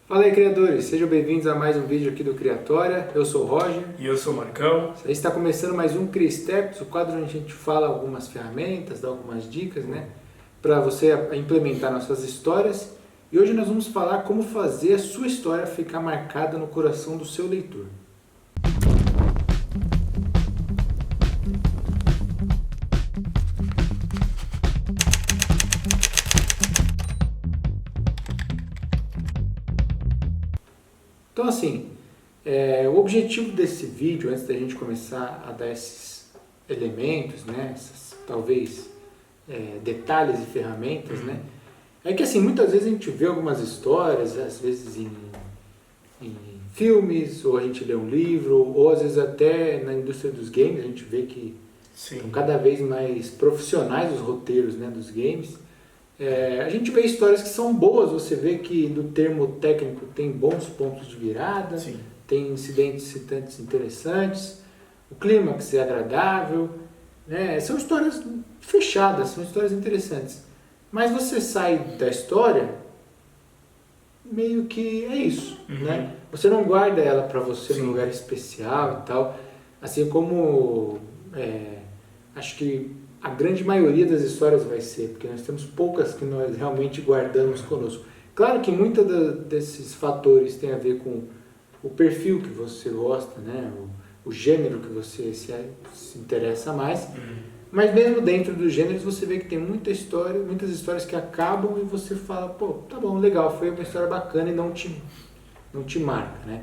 Fala aí, criadores! Sejam bem-vindos a mais um vídeo aqui do Criatória. Eu sou o Roger. E eu sou o Marcão. A gente está começando mais um CriSteps, o quadro onde a gente fala algumas ferramentas, dá algumas dicas, né? Para você implementar nossas histórias. E hoje nós vamos falar como fazer a sua história ficar marcada no coração do seu leitor. Então assim, o objetivo desse vídeo, antes da gente começar a dar esses elementos, né, esses, talvez detalhes e ferramentas, né, é que assim, muitas vezes a gente vê algumas histórias, às vezes em filmes, ou a gente lê um livro, ou às vezes até na indústria dos games, a gente vê que são cada vez mais profissionais os roteiros, né, dos games. A gente vê histórias que são boas, você vê que no termo técnico tem bons pontos de virada, Sim. tem incidentes interessantes, o clímax é agradável, né? São histórias fechadas, são histórias interessantes. Mas você sai da história, meio que é isso, né? Você não guarda ela para você num lugar especial e tal, assim como acho que a grande maioria das histórias vai ser, porque nós temos poucas que nós realmente guardamos conosco. Claro que muitos desses fatores tem a ver com o perfil que você gosta, né? O gênero que você se interessa mais, mas mesmo dentro dos gêneros você vê que tem muitas histórias que acabam e você fala, pô, tá bom, legal, foi uma história bacana e não te marca, né?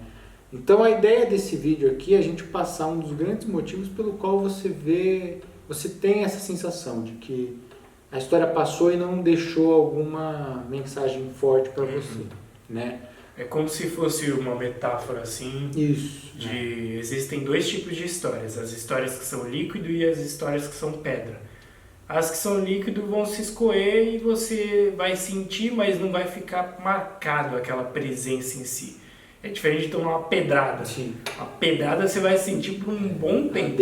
Então a ideia desse vídeo aqui é a gente passar um dos grandes motivos pelo qual você tem essa sensação de que a história passou e não deixou alguma mensagem forte para você, né? É como se fosse uma metáfora assim. Isso. Existem dois tipos de histórias: as histórias que são líquido e as histórias que são pedra. As que são líquido vão se escoer e você vai sentir, mas não vai ficar marcado aquela presença em si. É diferente de tomar uma pedrada. Sim. A pedrada você vai sentir por um bom tempo.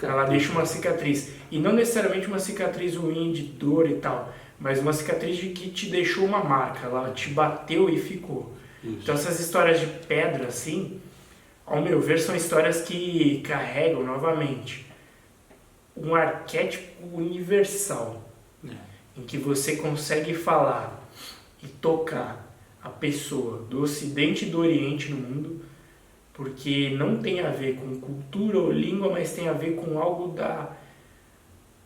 Ela deixa uma cicatriz. E não necessariamente uma cicatriz ruim de dor e tal, mas uma cicatriz de que te deixou uma marca. Ela te bateu e ficou. Isso. Então essas histórias de pedra, assim, ao meu ver, são histórias que carregam, novamente, um arquétipo universal. Em que você consegue falar e tocar a pessoa do Ocidente e do Oriente no mundo, porque não tem a ver com cultura ou língua, mas tem a ver com algo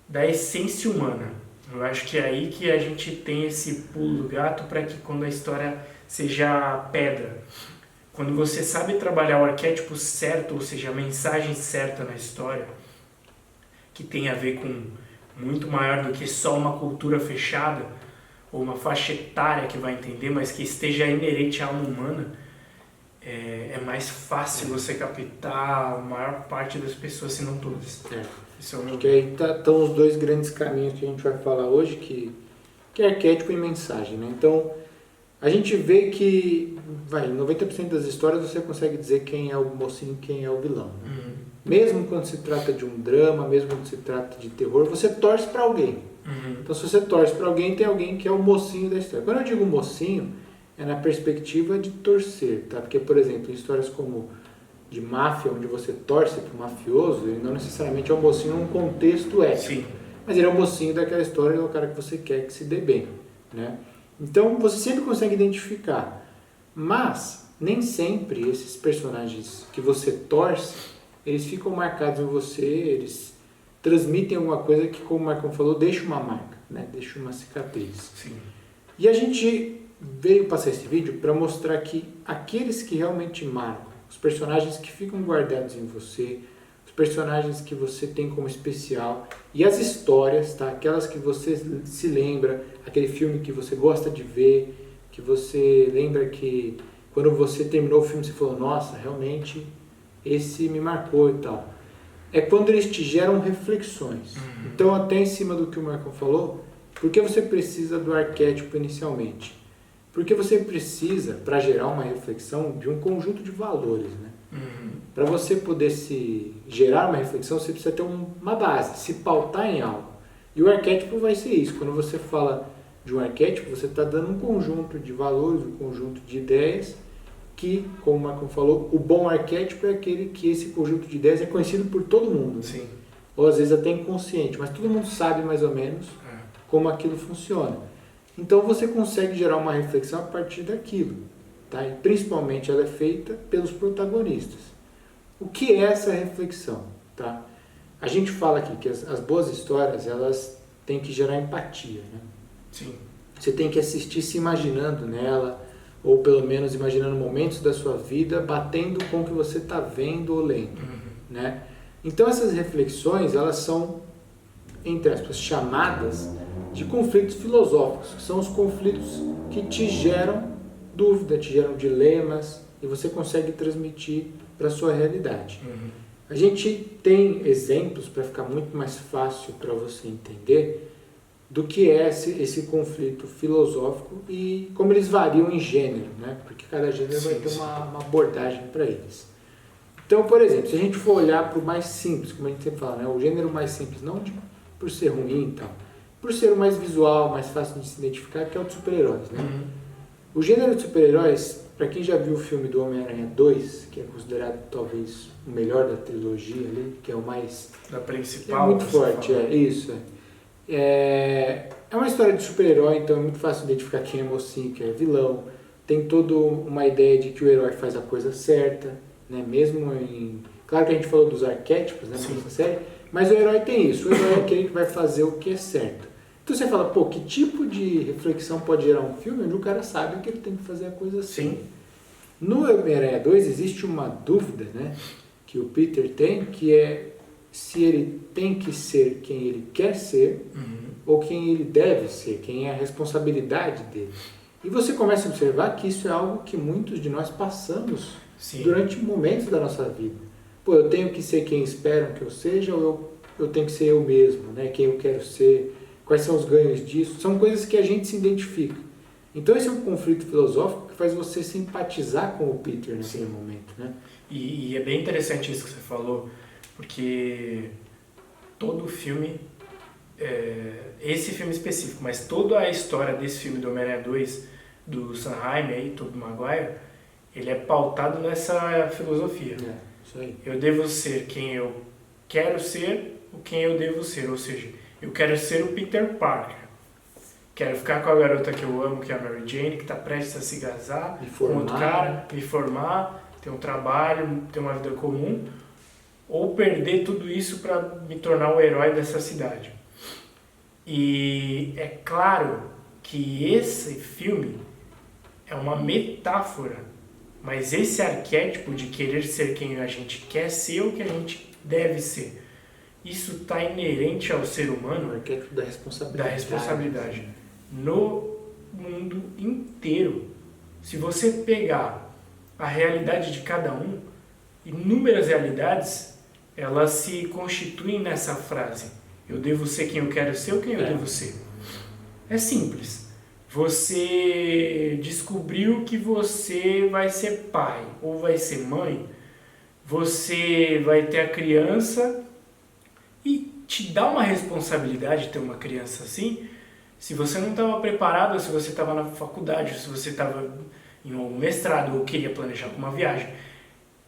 da essência humana. Eu acho que é aí que a gente tem esse pulo do gato para que quando a história seja pedra. Quando você sabe trabalhar o arquétipo certo, ou seja, a mensagem certa na história, que tem a ver com muito maior do que só uma cultura fechada, ou uma faixa etária que vai entender, mas que esteja inerente à alma humana, é mais fácil você captar a maior parte das pessoas, se não todas. Isso é o meu... Porque aí estão os dois grandes caminhos que a gente vai falar hoje, que é arquétipo e mensagem, né? Então, a gente vê que, em 90% das histórias você consegue dizer quem é o mocinho e quem é o vilão. Né? Mesmo quando se trata de um drama, mesmo quando se trata de terror, você torce para alguém. Então, se você torce para alguém, tem alguém que é o mocinho da história. Quando eu digo mocinho, é na perspectiva de torcer, tá? Porque, por exemplo, em histórias como de máfia, onde você torce para o mafioso, ele não necessariamente é um mocinho num contexto ético. Sim. Mas ele é o mocinho daquela história, ele é o cara que você quer que se dê bem, né? Então, você sempre consegue identificar. Mas, nem sempre esses personagens que você torce, eles ficam marcados em você, eles transmitem alguma coisa que, como o Marcão falou, deixa uma marca, né? Deixa uma cicatriz. Sim. E a gente veio passar esse vídeo para mostrar que aqueles que realmente marcam, os personagens que ficam guardados em você, os personagens que você tem como especial e as histórias, tá? Aquelas que você se lembra, aquele filme que você gosta de ver, que você lembra que quando você terminou o filme você falou, nossa, realmente esse me marcou e tal. É quando eles te geram reflexões. Então, até em cima do que o Marcão falou, por que você precisa do arquétipo inicialmente? Porque você precisa, para gerar uma reflexão, de um conjunto de valores, né? Para você poder gerar uma reflexão, você precisa ter uma base, se pautar em algo. E o arquétipo vai ser isso. Quando você fala de um arquétipo, você está dando um conjunto de valores, um conjunto de ideias que, como o Marco falou, o bom arquétipo é aquele que esse conjunto de ideias é conhecido por todo mundo. Sim. Ou às vezes até inconsciente, mas todo mundo sabe mais ou menos como aquilo funciona. Então você consegue gerar uma reflexão a partir daquilo. Tá? E principalmente ela é feita pelos protagonistas. O que é essa reflexão? Tá? A gente fala aqui que as boas histórias, elas têm que gerar empatia. Né? Sim. Você tem que assistir se imaginando nela, ou pelo menos imaginando momentos da sua vida, batendo com o que você está vendo ou lendo. Né? Então essas reflexões, elas são, entre aspas, chamadas de conflitos filosóficos, que são os conflitos que te geram dúvida, te geram dilemas, e você consegue transmitir para a sua realidade. A gente tem exemplos para ficar muito mais fácil para você entender do que é esse conflito filosófico e como eles variam em gênero, né? Porque cada gênero vai ter uma abordagem para eles. Então, por exemplo, se a gente for olhar para o mais simples, como a gente sempre fala, né? O gênero mais simples, não por ser ruim e tal, por ser o mais visual, mais fácil de se identificar, que é o de super-heróis. Né? O gênero de super-heróis, para quem já viu o filme do Homem-Aranha 2, que é considerado talvez o melhor da trilogia ali, que é o mais... Da principal. É muito forte, isso. É uma história de super-herói, então é muito fácil identificar quem é mocinho, quem é vilão. Tem toda uma ideia de que o herói faz a coisa certa, né? Mesmo em... Claro que a gente falou dos arquétipos, né, nessa série, mas o herói tem isso. O herói é aquele que vai fazer o que é certo. Então você fala, pô, que tipo de reflexão pode gerar um filme onde o cara sabe que ele tem que fazer a coisa assim? Sim. No Homem-Aranha 2 existe uma dúvida, né, que o Peter tem, que é se ele tem que ser quem ele quer ser ou quem ele deve ser, quem é a responsabilidade dele. E você começa a observar que isso é algo que muitos de nós passamos durante momentos da nossa vida. Pô, eu tenho que ser quem esperam que eu seja ou eu tenho que ser eu mesmo, né? Quem eu quero ser, quais são os ganhos disso? São coisas que a gente se identifica. Então esse é um conflito filosófico que faz você simpatizar com o Peter naquele momento, né? E é bem interessante isso que você falou, porque todo o filme, esse filme específico, mas toda a história desse filme do Homem-Aranha 2, do Sam Raimi e do Maguire, ele é pautado nessa filosofia. Isso aí. Eu devo ser quem eu quero ser, ou quem eu devo ser. Ou seja, eu quero ser o Peter Parker. Quero ficar com a garota que eu amo, que é a Mary Jane, que está prestes a se casar com outro cara, me formar, ter um trabalho, ter uma vida comum, ou perder tudo isso para me tornar o herói dessa cidade. E é claro que esse filme é uma metáfora, mas esse arquétipo de querer ser quem a gente quer ser ou que a gente deve ser, isso está inerente ao ser humano, o arquétipo da responsabilidade no mundo inteiro. Se você pegar a realidade de cada um, inúmeras realidades, elas se constituem nessa frase: eu devo ser quem eu quero ser ou quem eu devo ser. É simples. Você descobriu que você vai ser pai ou vai ser mãe, você vai ter a criança e te dá uma responsabilidade ter uma criança assim. Se você não estava preparado, se você estava na faculdade, se você estava em um mestrado ou queria planejar uma viagem,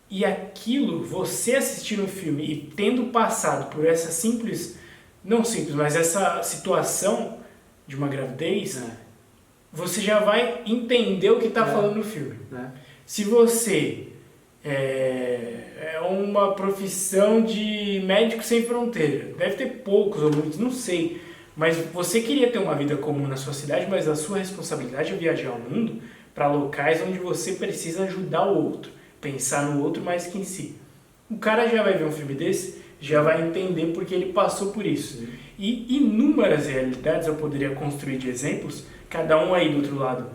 e aquilo, você assistindo o filme e tendo passado por essa simples, não simples, mas essa situação de uma gravidez, você já vai entender o que está falando no filme. Se você é uma profissão de médico sem fronteira, deve ter poucos ou muitos, não sei, mas você queria ter uma vida comum na sua cidade, mas a sua responsabilidade é viajar ao mundo para locais onde você precisa ajudar o outro, pensar no outro mais que em si. O cara já vai ver um filme desse, já vai entender porque ele passou por isso. E inúmeras realidades eu poderia construir de exemplos, cada um aí do outro lado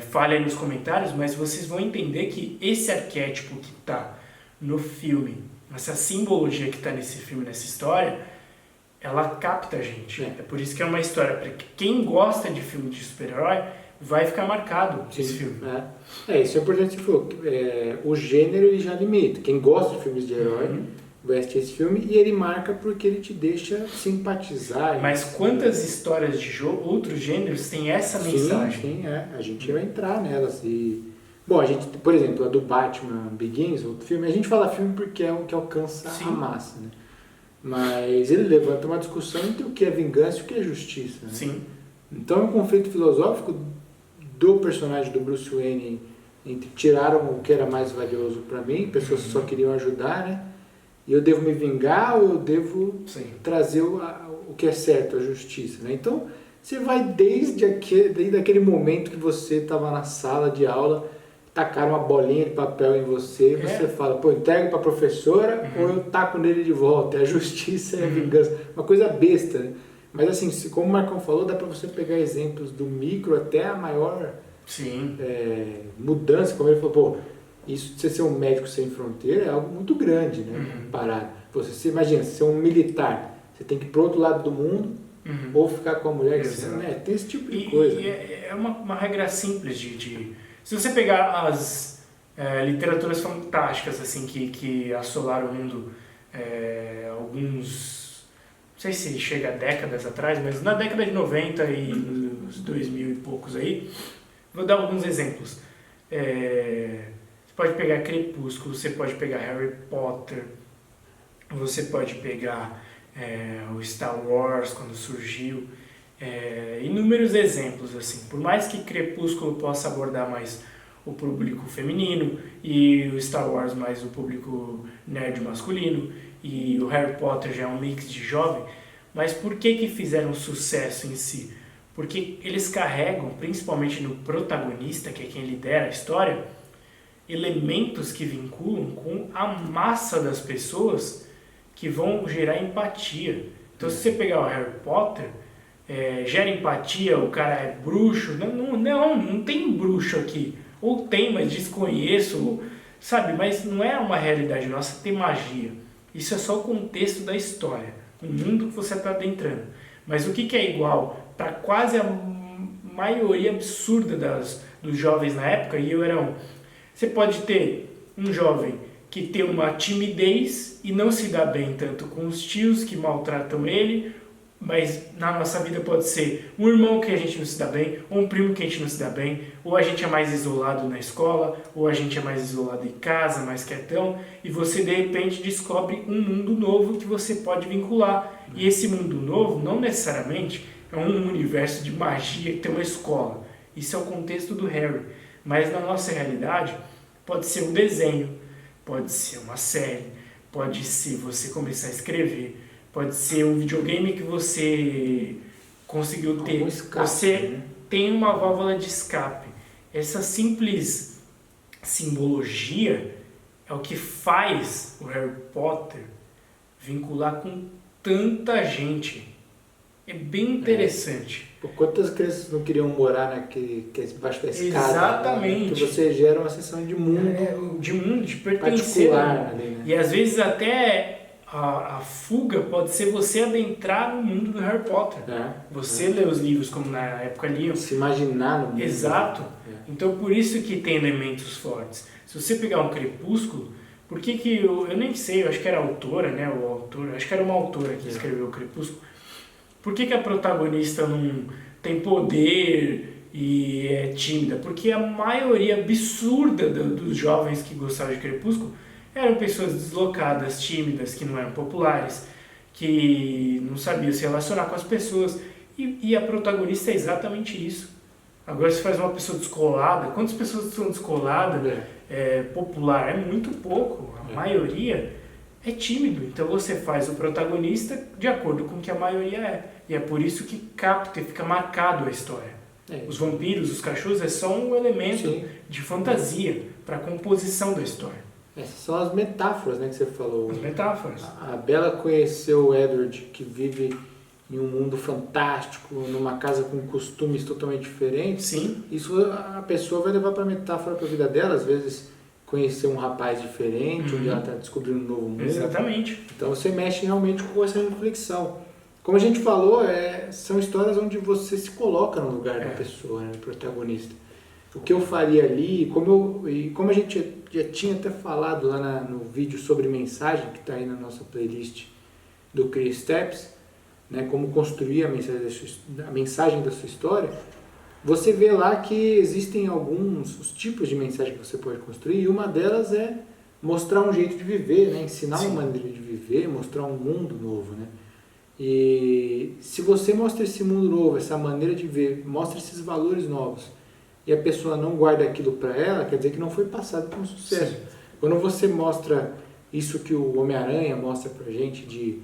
fale aí nos comentários, mas vocês vão entender que esse arquétipo que está no filme, essa simbologia que está nesse filme, nessa história, ela capta a gente. É por isso que é uma história, para quem gosta de filme de super-herói, vai ficar marcado esse filme. Isso é importante que você falou. O gênero ele já limita. Quem gosta de filmes de herói vai assistir esse filme e ele marca porque ele te deixa simpatizar. Mas quantas histórias de outros gêneros têm essa mensagem? Sim, a gente vai entrar nelas. E Bom, a gente, por exemplo, a do Batman Begins, outro filme, a gente fala filme porque é o que alcança Sim. a massa, né? Mas ele levanta uma discussão entre o que é vingança e o que é justiça, né? Sim. Então é um conflito filosófico do personagem do Bruce Wayne entre tiraram o que era mais valioso para mim, pessoas que só queriam ajudar, né? E eu devo me vingar ou eu devo trazer o que é certo, a justiça, né? Então você vai desde aquele momento que você estava na sala de aula, tacaram uma bolinha de papel em você, você fala, pô, entrego para a professora ou eu taco nele de volta, é a justiça, é a vingança, uma coisa besta, né? Mas assim, como o Marcão falou, dá para você pegar exemplos do micro até a maior mudança, como ele falou, pô, isso de você ser um médico sem fronteira é algo muito grande, né? Comparado. Você imagina, você ser um militar, você tem que ir para o outro lado do mundo, ou ficar com a mulher que você, né? Tem esse tipo de coisa. E é uma regra simples de... Se você pegar as literaturas fantásticas assim, que assolaram o mundo alguns... Não sei se chega a décadas atrás, mas na década de 90 e nos 2000 e poucos aí, vou dar alguns exemplos. Você pode pegar Crepúsculo, você pode pegar Harry Potter, você pode pegar o Star Wars quando surgiu, inúmeros exemplos assim. Por mais que Crepúsculo possa abordar mais o público feminino e o Star Wars mais o público nerd masculino e o Harry Potter já é um mix de jovem, mas por que fizeram sucesso em si? Porque eles carregam, principalmente no protagonista, que é quem lidera a história, elementos que vinculam com a massa das pessoas que vão gerar empatia. Então, se você pegar o Harry Potter, gera empatia, o cara é bruxo. Não tem bruxo aqui. Ou tem, mas desconheço, sabe? Mas não é uma realidade nossa ter magia. Isso é só o contexto da história, o mundo que você está adentrando. Mas o que é igual para quase a maioria absurda dos jovens na época, e eu era um... Você pode ter um jovem que tem uma timidez e não se dá bem tanto com os tios que maltratam ele, mas na nossa vida pode ser um irmão que a gente não se dá bem, ou um primo que a gente não se dá bem, ou a gente é mais isolado na escola, ou a gente é mais isolado em casa, mais quietão, e você de repente descobre um mundo novo que você pode vincular. E esse mundo novo não necessariamente é um universo de magia que tem uma escola. Isso é o contexto do Harry. Mas na nossa realidade pode ser um desenho, pode ser uma série, pode ser você começar a escrever, pode ser um videogame que você conseguiu ter. Escape, você tem uma válvula de escape. Essa simples simbologia é o que faz o Harry Potter vincular com tanta gente. É bem interessante. Por quantas crianças não queriam morar embaixo da escada? Exatamente. Né? Que você gera uma sensação de mundo. De pertencer. Ali, né? E às vezes até a fuga pode ser você adentrar no mundo do Harry Potter. Você lê os livros como na época liam. Se imaginar no mundo. Exato. Então por isso que tem elementos fortes. Se você pegar um Crepúsculo, por que eu nem sei, eu acho que era a autora, né? O autor, acho que era uma autora que escreveu o Crepúsculo. Por que a protagonista não tem poder e é tímida? Porque a maioria absurda dos jovens que gostavam de Crepúsculo eram pessoas deslocadas, tímidas, que não eram populares, que não sabiam se relacionar com as pessoas. E a protagonista é exatamente isso. Agora se faz uma pessoa descolada, quantas pessoas são descoladas, popular? É muito pouco, a maioria é tímido. Então você faz o protagonista de acordo com o que a maioria é. E é por isso que capta e fica marcado a história. Os vampiros, os cachorros é só um elemento de fantasia para a composição da história. Essas são as metáforas, né, que você falou. As metáforas. A Bella conheceu o Edward, que vive em um mundo fantástico, numa casa com costumes totalmente diferentes. Sim. Isso a pessoa vai levar para metáfora para a vida dela, às vezes conhecer um rapaz diferente, onde ela está descobrindo um novo mundo. Exatamente. Então você mexe realmente com essa reflexão. Como a gente falou, são histórias onde você se coloca no lugar da pessoa, né, do protagonista. O que eu faria ali, como a gente já tinha até falado lá no vídeo sobre mensagem, que está aí na nossa playlist do Chris Steps, né, como construir a mensagem da sua história, você vê lá que existem alguns os tipos de mensagem que você pode construir, e uma delas é mostrar um jeito de viver, né? Ensinar Sim. uma maneira de viver, mostrar um mundo novo, né? E se você mostra esse mundo novo, essa maneira de ver, mostra esses valores novos, e a pessoa não guarda aquilo para ela, quer dizer que não foi passado com sucesso. Sim. Quando você mostra isso que o Homem-Aranha mostra pra gente, de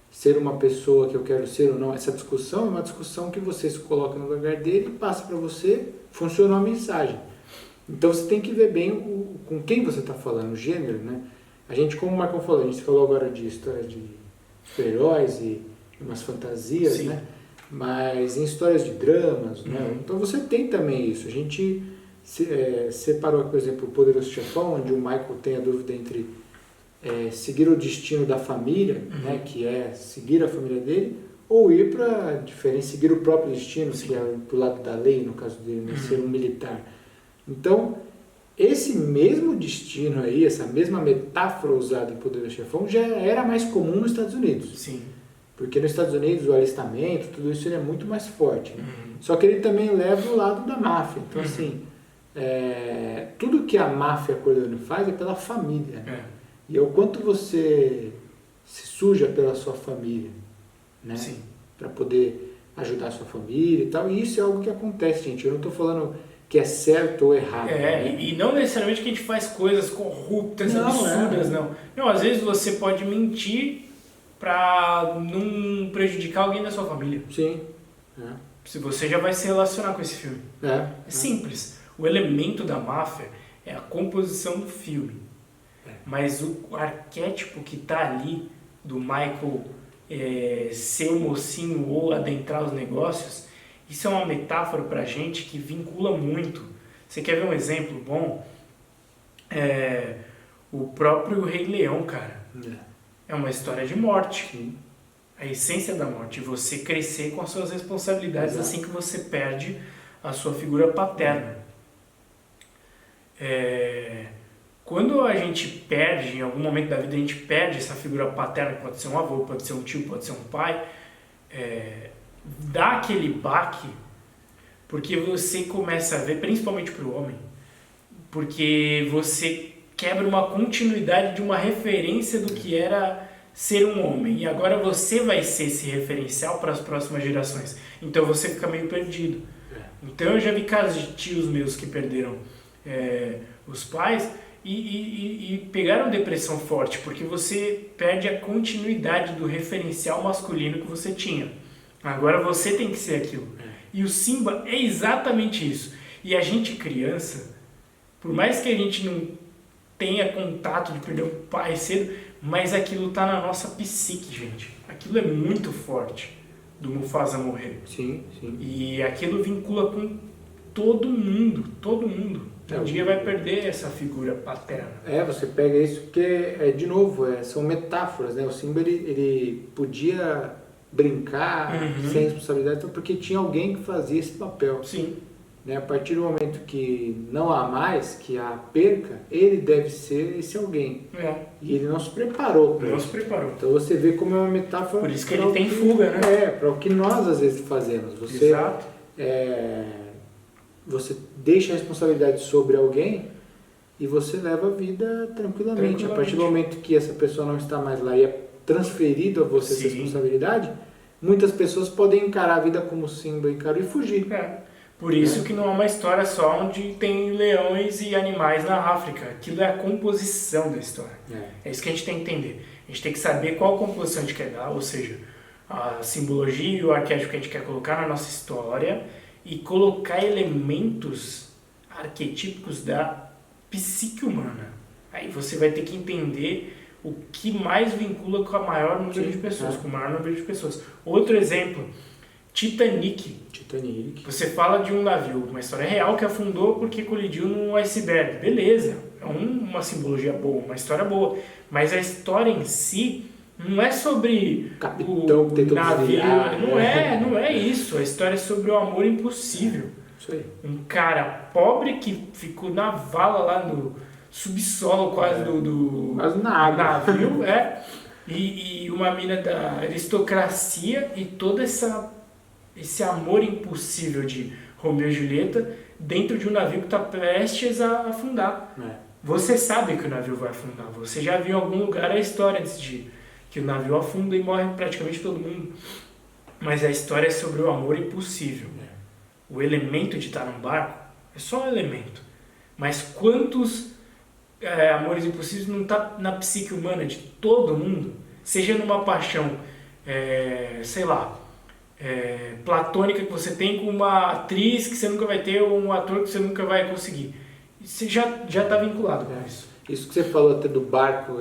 ser uma pessoa que eu quero ser ou não, essa discussão é uma discussão que você se coloca no lugar dele e passa para você, funciona uma mensagem. Então você tem que ver bem com quem você está falando, o gênero, né? A gente, como o Marcão falou, a gente falou agora de história de super-heróis e umas fantasias, Sim. né? Mas em histórias de dramas, né? Então você tem também isso. A gente separou, por exemplo, o Poderoso Chefão, onde o Michael tem a dúvida entre seguir o destino da família, né, que é seguir a família dele, ou ir para diferente, seguir o próprio destino, que é pro lado da lei, no caso dele, né, ser um militar. Então, esse mesmo destino aí, essa mesma metáfora usada em Poderoso Chefão já era mais comum nos Estados Unidos. Sim. Porque nos Estados Unidos o alistamento, tudo isso ele é muito mais forte. Né? Só que ele também leva o lado da máfia. Então, assim, tudo que a máfia coreana faz é pela família. E é o quanto você se suja pela sua família, né? Sim. Para poder ajudar a sua família e tal. E isso é algo que acontece, gente. Eu não estou falando que é certo ou errado. Né? E não necessariamente que a gente faz coisas corruptas, Não, absurdas, não. Não, às vezes você pode mentir para não prejudicar alguém da sua família. Sim. Se você já vai se relacionar com esse filme. É simples. O elemento da máfia é a composição do filme. Mas o arquétipo que está ali do Michael ser o mocinho ou adentrar os negócios, isso é uma metáfora para a gente que vincula muito. Você quer ver um exemplo bom? O próprio Rei Leão, cara. É uma história de morte. Sim. A essência da morte. Você crescer com as suas responsabilidades. Exato. Assim que você perde a sua figura paterna. Quando a gente perde, em algum momento da vida a gente perde essa figura paterna, que pode ser um avô, pode ser um tio, pode ser um pai, dá aquele baque, porque você começa a ver, principalmente para o homem, porque você quebra uma continuidade de uma referência do que era ser um homem, e agora você vai ser esse referencial para as próximas gerações, então você fica meio perdido. Então eu já vi casos de tios meus que perderam os pais, e pegaram depressão forte, porque você perde a continuidade do referencial masculino que você tinha. Agora você tem que ser aquilo. E o Simba é exatamente isso. E a gente criança, por mais que a gente não tenha contato de perder um pai cedo, mas aquilo está na nossa psique, gente. Aquilo é muito forte, do Mufasa morrer. Sim. E aquilo vincula com todo mundo. Um dia vai perder essa figura paterna. Você pega isso porque, de novo, são metáforas, né? O Simba, ele podia brincar sem responsabilidade, porque tinha alguém que fazia esse papel. Sim. Né? A partir do momento que não há mais, que há perca, ele deve ser esse alguém. E ele não se preparou para isso. Então você vê como é uma metáfora... Por isso que ele tem fuga, né? Para o que nós às vezes fazemos. Exato. Você deixa a responsabilidade sobre alguém e você leva a vida tranquilamente. A partir do momento que essa pessoa não está mais lá e é transferido a você essa responsabilidade, muitas pessoas podem encarar a vida como Simba encarou e fugir. Por isso que não é uma história só onde tem leões e animais na África. Aquilo é a composição da história. É isso que a gente tem que entender. A gente tem que saber qual composição a gente quer dar, ou seja, a simbologia e o arquétipo que a gente quer colocar na nossa história, e colocar elementos arquetípicos da psique humana. Aí você vai ter que entender o que mais vincula com o maior número de pessoas, com o maior número de pessoas. Outro exemplo, Titanic. Você fala de um navio, uma história real que afundou porque colidiu num iceberg. Beleza, é uma simbologia boa, uma história boa. Mas a história em si não é sobre capitão o navio, não é isso. A história é sobre o amor impossível. Isso aí. Um cara pobre que ficou na vala lá no subsolo quase do navio, e uma mina da aristocracia e todo esse amor impossível de Romeu e Julieta dentro de um navio que está prestes a afundar. Você sabe que o navio vai afundar, você já viu em algum lugar a história antes de que o navio afunda e morre praticamente todo mundo. Mas a história é sobre o amor impossível. O elemento de estar num barco é só um elemento. Mas quantos amores impossíveis não está na psique humana de todo mundo? Seja numa paixão, sei lá, platônica que você tem com uma atriz que você nunca vai ter ou um ator que você nunca vai conseguir. Você já está vinculado com isso. Isso que você falou até do barco,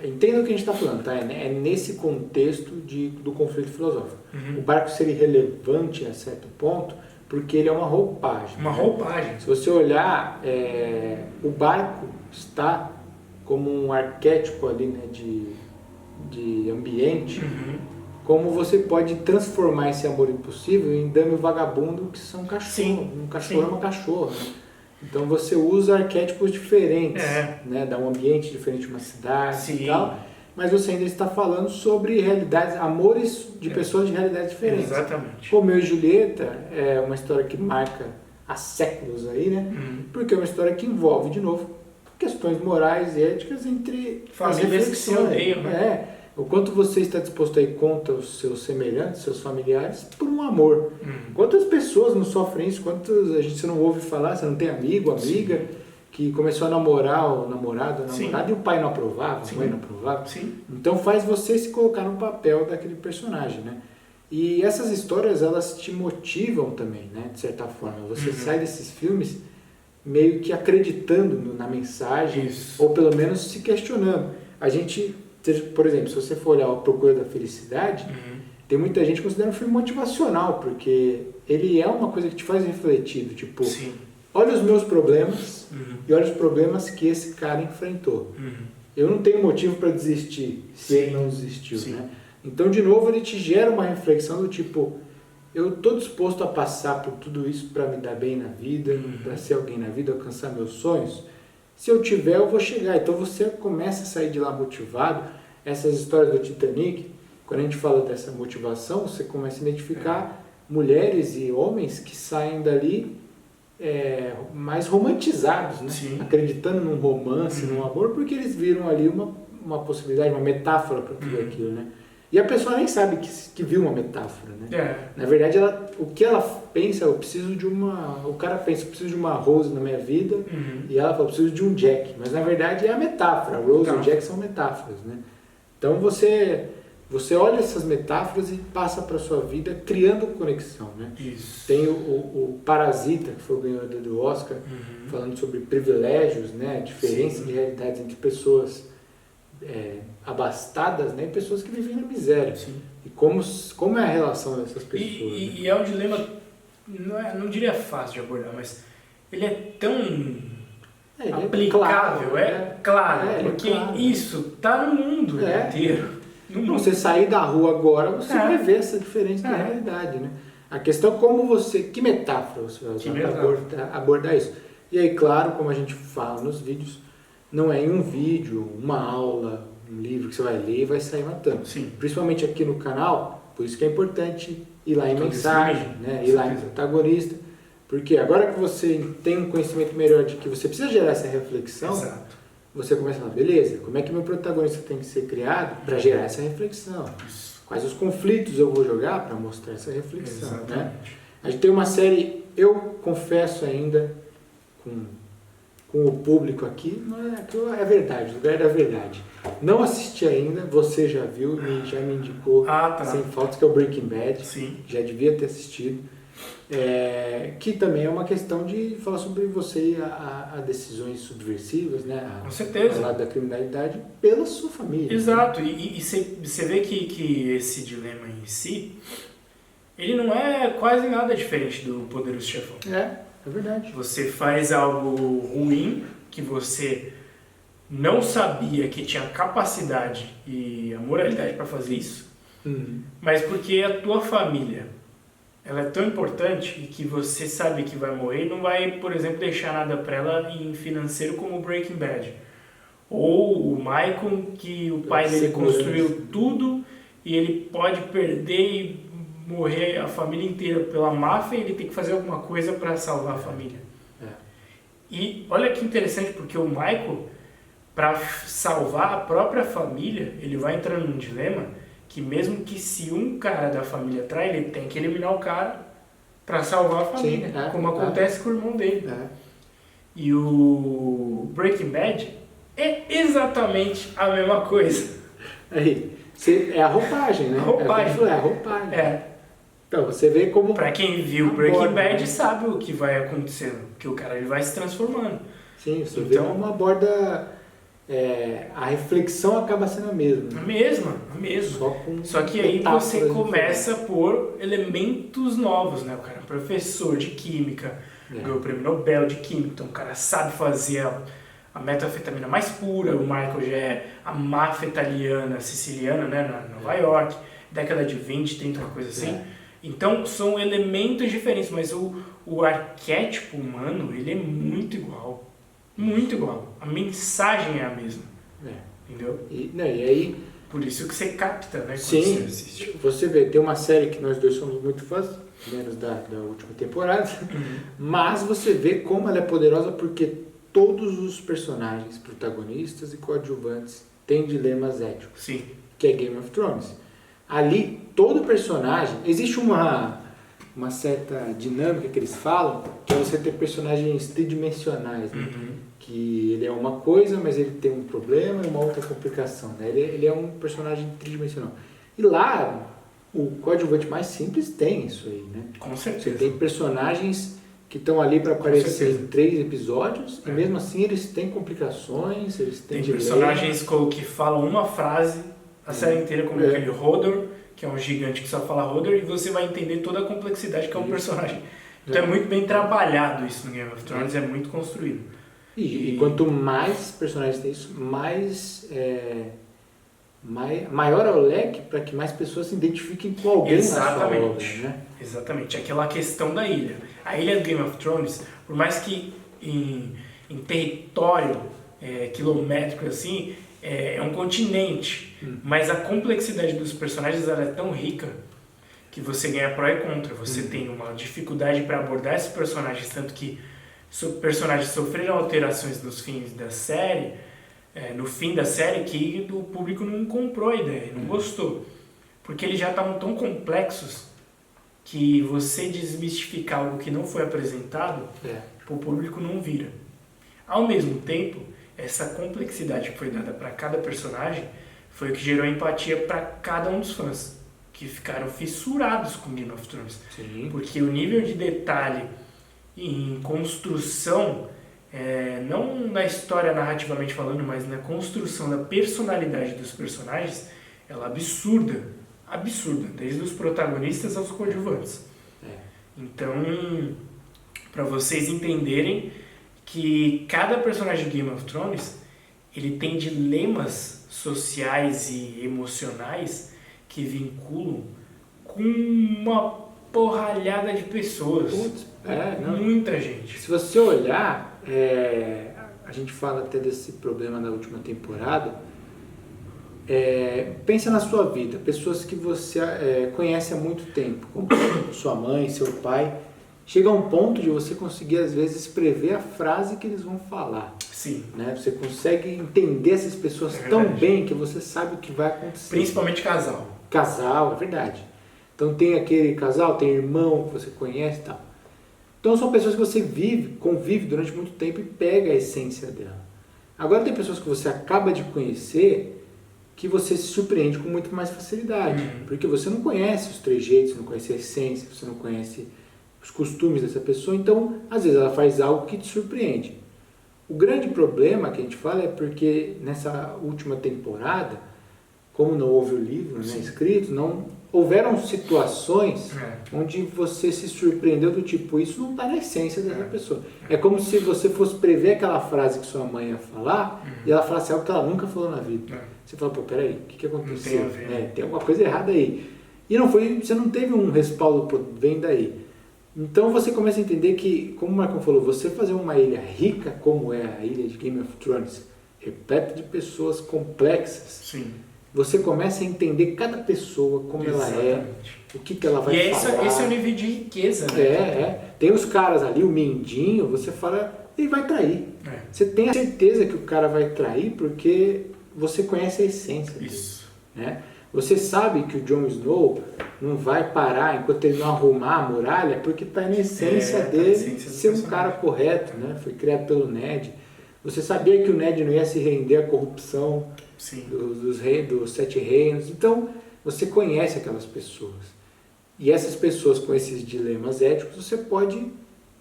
entenda o que a gente está falando, tá? É nesse contexto do conflito filosófico. O barco seria relevante a certo ponto porque ele é uma roupagem. Uma roupagem. Se você olhar, o barco está como um arquétipo ali, né, de ambiente, como você pode transformar esse amor impossível em dama e vagabundo, que são cachorros. Sim. Um cachorro é uma cachorra. Né? Então você usa arquétipos diferentes, né? Dá um ambiente diferente de uma cidade e tal, mas você ainda está falando sobre realidades, amores de pessoas de realidades diferentes. Exatamente. Romeu e Julieta é uma história que marca há séculos aí, né? Porque é uma história que envolve, de novo, questões morais e éticas entre famílias que se odeiam, né? O quanto você está disposto a ir contra os seus semelhantes, seus familiares, por um amor. Quantas pessoas não sofrem isso? Quantas a gente não ouve falar, você não tem amigo, amiga, que começou a namorar o namorado, a namorada, e o pai não aprovava, a mãe não aprovava. Então faz você se colocar no papel daquele personagem, né? E essas histórias, elas te motivam também, né? De certa forma. Você sai desses filmes meio que acreditando na mensagem, ou pelo menos se questionando. A gente... Por exemplo, se você for olhar A Procura da Felicidade, tem muita gente que considera um filme motivacional, porque ele é uma coisa que te faz refletir, tipo, olha os meus problemas e olha os problemas que esse cara enfrentou. Eu não tenho motivo para desistir se ele não desistiu, né? Então, de novo, ele te gera uma reflexão do tipo, eu estou disposto a passar por tudo isso para me dar bem na vida, para ser alguém na vida, alcançar meus sonhos. Se eu tiver, eu vou chegar. Então você começa a sair de lá motivado. Essas histórias do Titanic, quando a gente fala dessa motivação, você começa a identificar mulheres e homens que saem dali mais romantizados, né? Acreditando num romance, num amor, porque eles viram ali uma possibilidade, uma metáfora para tudo aquilo, né? E a pessoa nem sabe que viu uma metáfora, né? Na verdade, o que ela pensa, o cara pensa, eu preciso de uma Rose na minha vida, e ela fala, eu preciso de um Jack. Mas, na verdade, é a metáfora. A Rose e o Jack são metáforas, né? Então, você olha essas metáforas e passa para a sua vida criando conexão, né? Tem o Parasita, que foi o ganhador do Oscar, falando sobre privilégios, né? Diferença de realidades entre pessoas abastadas, né, e pessoas que vivem na miséria. E como é a relação dessas pessoas? E é um dilema, não diria fácil de abordar, mas ele é tão aplicável, claro, porque isso está no mundo inteiro. Você sair da rua agora, você vai ver essa diferença da realidade, né? A questão é que metáfora você vai usar para abordar isso. E aí, claro, como a gente fala nos vídeos, não é em um vídeo, uma aula, um livro que você vai ler e vai sair matando. Principalmente aqui no canal, por isso que é importante ir lá em mensagem, né? Ir lá em protagonista, porque agora que você tem um conhecimento melhor de que você precisa gerar essa reflexão, você começa a falar, beleza, como é que meu protagonista tem que ser criado para gerar essa reflexão? Quais os conflitos eu vou jogar para mostrar essa reflexão, né? A gente tem uma série, eu confesso ainda, com o público aqui, é verdade, o lugar da verdade. Não assisti ainda, você já viu e já me indicou sem faltas, que é o Breaking Bad. Já devia ter assistido. Que também é uma questão de falar sobre você a decisões subversivas, né? Com certeza. Ao lado da criminalidade pela sua família. Exato. Né? E você vê que esse dilema em si, ele não é quase nada diferente do Poderoso Chefão. É verdade. Você faz algo ruim que você não sabia que tinha capacidade e a moralidade para fazer isso, mas porque a tua família ela é tão importante e que você sabe que vai morrer e não vai, por exemplo, deixar nada para ela em financeiro como o Breaking Bad. Ou o Michael, que o pai dele construiu tudo e ele pode perder e morrer a família inteira pela máfia e ele tem que fazer alguma coisa para salvar a família. E olha que interessante, porque o Michael, para salvar a própria família, ele vai entrando num dilema que mesmo que se um cara da família trai, ele tem que eliminar o cara para salvar a família, como acontece com o irmão dele. E o Breaking Bad é exatamente a mesma coisa. Aí, é a roupagem, né? A roupagem. É a roupagem. Então, você vê como... Pra quem viu Breaking Bad sabe o que vai acontecendo, que o cara ele vai se transformando. Sim, você vê como aborda... a reflexão acaba sendo a mesma. A mesma. Só que aí você começa por elementos novos, né? O cara é um professor de química, ganhou o prêmio Nobel de Química, então o cara sabe fazer a metanfetamina mais pura, o Michael já é a máfia italiana, siciliana, né? Na Nova York, década de 20, 30, uma coisa assim. Então são elementos diferentes, mas o arquétipo humano, ele é muito igual. Muito igual. A mensagem é a mesma. Entendeu? E aí... Por isso que você capta, né? Quando sim, você assiste. Você vê, tem uma série que nós dois somos muito fãs, menos da última temporada, mas você vê como ela é poderosa porque todos os personagens protagonistas e coadjuvantes têm dilemas éticos. Sim. Que é Game of Thrones. Ali, todo personagem... Existe uma certa dinâmica que eles falam, que é você ter personagens tridimensionais, né? Que ele é uma coisa, mas ele tem um problema e uma outra complicação, né? Ele é um personagem tridimensional. E lá, o coadjuvante mais simples tem isso aí, né? Com certeza. Você tem personagens que estão ali para aparecer em 3 episódios, e mesmo assim eles têm complicações, eles têm personagens que falam uma frase a série inteira, como aquele Hodor, que é um gigante que só fala Hodor, e você vai entender toda a complexidade que é um personagem. Então é muito bem trabalhado isso no Game of Thrones, é muito construído. E quanto mais personagens tem isso, maior é o leque para que mais pessoas se identifiquem com alguém na sua obra, né? Exatamente, aquela questão da ilha. A ilha do Game of Thrones, por mais que em território quilométrico assim, é um continente, mas a complexidade dos personagens ela é tão rica que você ganha pró e contra. Você tem uma dificuldade para abordar esses personagens, tanto que personagens sofreram alterações nos fins da série, no fim da série, que o público não comprou a ideia, não gostou. Porque eles já estavam tão complexos que você desmistificar algo que não foi apresentado, o público não vira. Ao mesmo tempo, essa complexidade que foi dada para cada personagem foi o que gerou empatia para cada um dos fãs, que ficaram fissurados com Game of Thrones. Sim. Porque o nível de detalhe em construção, não na história narrativamente falando, mas na construção da personalidade dos personagens, ela é absurda, desde os protagonistas aos coadjuvantes. Então, para vocês entenderem que cada personagem de Game of Thrones, ele tem dilemas sociais e emocionais que vinculam com uma porralhada de pessoas. Muita gente. Se você olhar, a gente fala até desse problema da última temporada, pensa na sua vida, pessoas que você conhece há muito tempo, como sua mãe, seu pai, chega a um ponto de você conseguir às vezes prever a frase que eles vão falar. Sim. Né? Você consegue entender essas pessoas tão bem que você sabe o que vai acontecer. Principalmente casal. Casal, é verdade. Então tem aquele casal, tem irmão que você conhece e tal. Então são pessoas que você convive durante muito tempo e pega a essência dela. Agora tem pessoas que você acaba de conhecer que você se surpreende com muito mais facilidade. Porque você não conhece os trejeitos, você não conhece a essência, você não conhece os costumes dessa pessoa. Então, às vezes ela faz algo que te surpreende. O grande problema que a gente fala é porque nessa última temporada, como não houve o livro escrito, não houveram situações onde você se surpreendeu do tipo, isso não está na essência dessa pessoa. É como se você fosse prever aquela frase que sua mãe ia falar e ela falasse algo que ela nunca falou na vida. Você fala, pô, peraí, o que aconteceu? Não tem a ver. Tem alguma coisa errada aí. E não foi, você não teve um respaldo, vem daí. Então você começa a entender que, como o Marcão falou, você fazer uma ilha rica como é a ilha de Game of Thrones, repleta de pessoas complexas, Sim. você começa a entender cada pessoa, como ela é, o que ela vai falar. E esse é o nível de riqueza, né? Tem os caras ali, o Mindinho, você fala, ele vai trair. Você tem a certeza que o cara vai trair porque você conhece a essência dele. Isso. Né? Você sabe que o Jon Snow não vai parar enquanto ele não arrumar a muralha, porque está na essência dele ser um cara correto, né? Foi criado pelo Ned. Você sabia que o Ned não ia se render à corrupção dos 7 reinos. Então, você conhece aquelas pessoas. E essas pessoas com esses dilemas éticos, você pode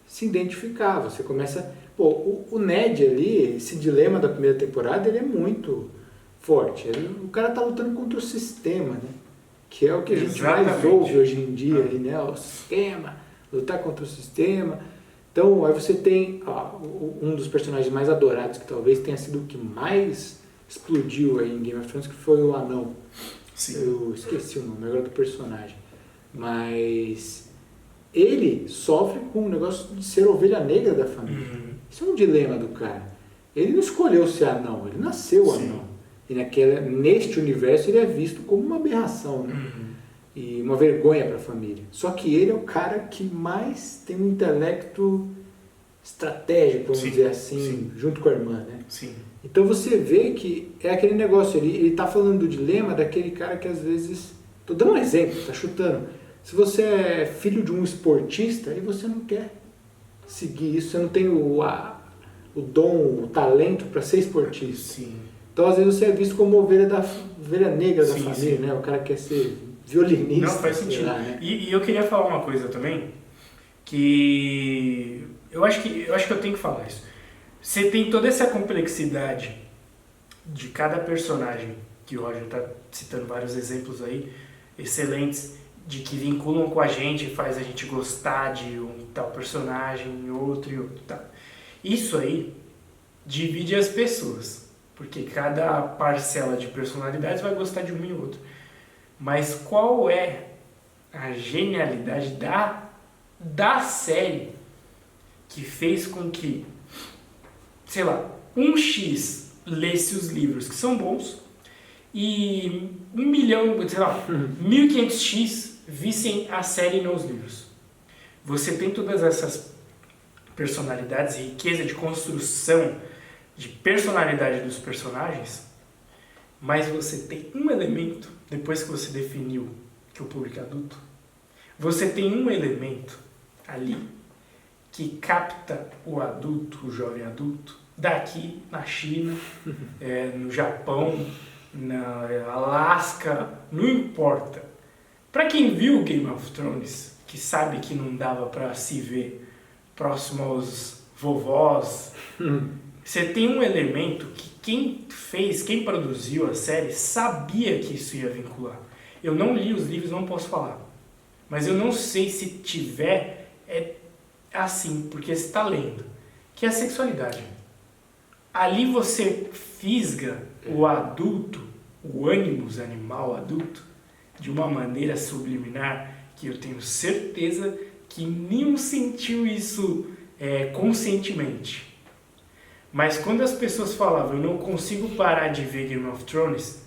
se identificar. Você começa... o Ned ali, esse dilema da primeira temporada, ele é muito forte. O cara tá lutando contra o sistema, né? Que é o que a gente mais ouve hoje em dia, né? O sistema, lutar contra o sistema. Então, aí você tem um dos personagens mais adorados, que talvez tenha sido o que mais explodiu aí em Game of Thrones, que foi o Anão. Sim. Eu esqueci o nome agora do personagem. Mas ele sofre com o negócio de ser ovelha negra da família. Isso é um dilema do cara. Ele não escolheu ser anão, ele nasceu anão. E neste universo ele é visto como uma aberração, né? E uma vergonha para a família. Só que ele é o cara que mais tem um intelecto estratégico, vamos dizer assim, junto com a irmã, né? Sim. Então você vê que é aquele negócio, ele está falando do dilema daquele cara que às vezes... Estou dando um exemplo, está chutando. Se você é filho de um esportista e você não quer seguir isso, você não tem o dom, o talento para ser esportista. Sim. Então, às vezes, você é visto como ovelha negra da família, né? O cara quer ser violinista. Não, faz sentido. Lá, né? E eu queria falar uma coisa também, que eu acho que eu tenho que falar isso. Você tem toda essa complexidade de cada personagem, que o Roger está citando vários exemplos aí, excelentes, de que vinculam com a gente, faz a gente gostar de um tal personagem, outro e outro. Tá. Isso aí divide as pessoas. Porque cada parcela de personalidades vai gostar de um e outro. Mas qual é a genialidade da série que fez com que, sei lá, 1x lesse os livros que são bons e 1 milhão, sei lá, 1500x vissem a série e não os livros? Você tem todas essas personalidades e riqueza de construção de personalidade dos personagens, mas você tem um elemento, depois que você definiu que o público é adulto, você tem um elemento ali que capta o adulto, o jovem adulto, daqui na China, no Japão, na Alasca, não importa. Para quem viu Game of Thrones, que sabe que não dava para se ver próximo aos vovós, você tem um elemento que quem produziu a série sabia que isso ia vincular. Eu não li os livros, não posso falar. Mas eu não sei se tiver assim, porque você está lendo. Que é a sexualidade. Ali você fisga o adulto, o ânimos animal adulto, de uma maneira subliminar que eu tenho certeza que nenhum sentiu isso conscientemente. Mas quando as pessoas falavam, eu não consigo parar de ver Game of Thrones,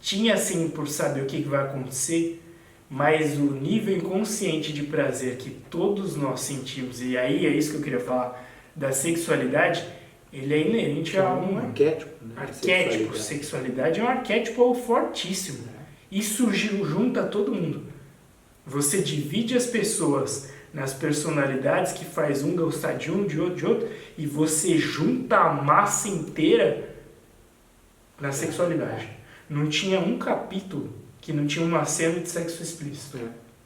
tinha sim por saber o que vai acontecer, mas o nível inconsciente de prazer que todos nós sentimos, e aí é isso que eu queria falar, da sexualidade, ele é inerente a um arquétipo. Né? Arquétipo, sexualidade é um arquétipo fortíssimo. Isso junta todo mundo. Você divide as pessoas nas personalidades que faz um gostar de um, de outro, e você junta a massa inteira na sexualidade. Não tinha um capítulo que não tinha uma cena de sexo explícito,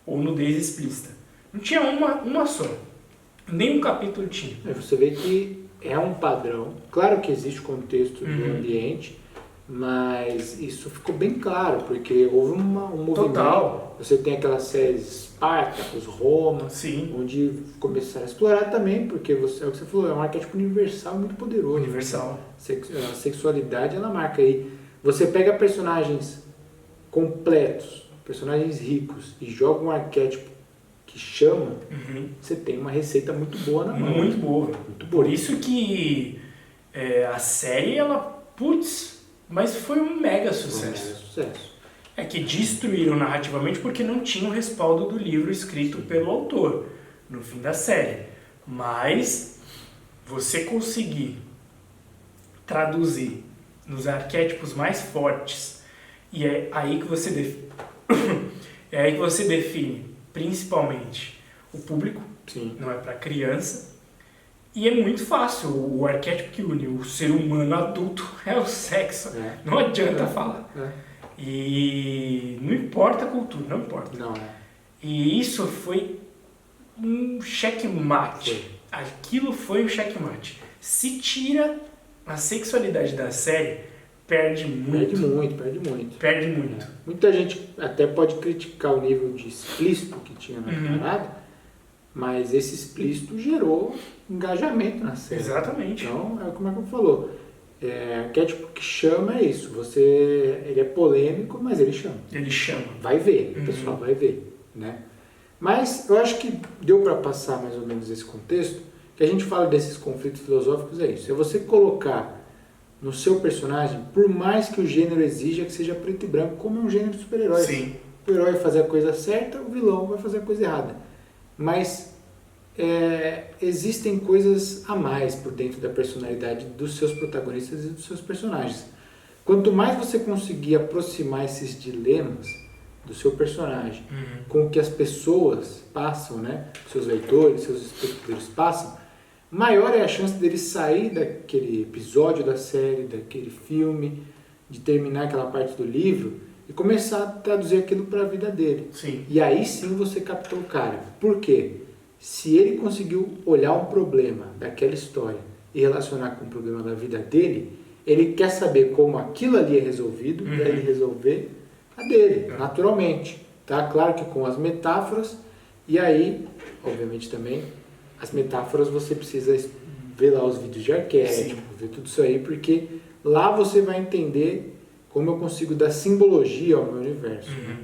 ou nudez explícita. Não tinha uma só. Nenhum capítulo tinha. Você vê que é um padrão. Claro que existe contexto do ambiente, mas isso ficou bem claro, porque houve um movimento. Total. Você tem aquelas séries Spartacus, Roma, onde começaram a explorar também, porque é o que você falou, é um arquétipo universal muito poderoso. Universal. A sexualidade, ela marca aí. Você pega personagens completos, personagens ricos, e joga um arquétipo que chama, você tem uma receita muito boa na mão. Muito boa. Muito boa. Por isso que a série, ela, Mas foi um mega Foi um sucesso. mega sucesso. É que destruíram narrativamente porque não tinha o respaldo do livro escrito pelo autor no fim da série. Mas você conseguir traduzir nos arquétipos mais fortes e é aí que você é aí que você define principalmente o público, Sim. não é para criança. E é muito fácil, o arquétipo que une o ser humano adulto é o sexo. É. Não adianta falar. É. E não importa a cultura, não importa. Não, é. E isso foi um checkmate. Foi. Aquilo foi um checkmate. Se tira a sexualidade da série, perde muito. Perde muito, perde muito. Perde muito. É. Muita gente até pode criticar o nível de explícito que tinha na parada, mas esse explícito gerou engajamento na série. Exatamente. Então, é como é que eu falou. Arquétipo que chama é isso. Ele é polêmico, mas ele chama. Ele chama. Vai ver, o pessoal vai ver, né? Mas eu acho que deu para passar mais ou menos esse contexto, que a gente fala desses conflitos filosóficos, é isso. É você colocar no seu personagem, por mais que o gênero exija que seja preto e branco, como é um gênero de super-herói. Sim. O herói vai fazer a coisa certa, o vilão vai fazer a coisa errada. Mas existem coisas a mais por dentro da personalidade dos seus protagonistas e dos seus personagens. Quanto mais você conseguir aproximar esses dilemas do seu personagem com o que as pessoas passam, né? Seus leitores, seus espectadores passam, maior é a chance dele sair daquele episódio da série, daquele filme, de terminar aquela parte do livro e começar a traduzir aquilo para a vida dele. Sim. E aí sim você captou o cara. Por quê? Se ele conseguiu olhar um problema daquela história e relacionar com o problema da vida dele, ele quer saber como aquilo ali é resolvido para ele resolver a dele, naturalmente. Tá? Claro que com as metáforas, e aí, obviamente também, as metáforas você precisa ver lá os vídeos de arquétipo, ver tudo isso aí, porque lá você vai entender como eu consigo dar simbologia ao meu universo. Né?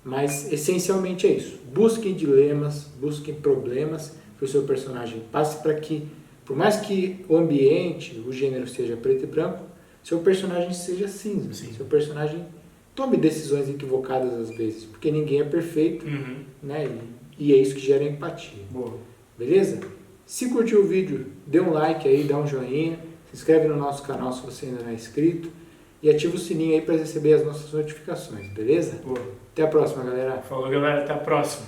Mas essencialmente é isso. Busquem dilemas, busquem problemas que o seu personagem passe para que, por mais que o ambiente, o gênero seja preto e branco, seu personagem seja cinza. Sim. Seu personagem tome decisões equivocadas às vezes, porque ninguém é perfeito, né? E é isso que gera empatia. Boa. Beleza? Se curtiu o vídeo, dê um like aí, dá um joinha, se inscreve no nosso canal se você ainda não é inscrito e ativa o sininho aí para receber as nossas notificações, beleza? Boa. Até a próxima, galera. Falou, galera. Até a próxima.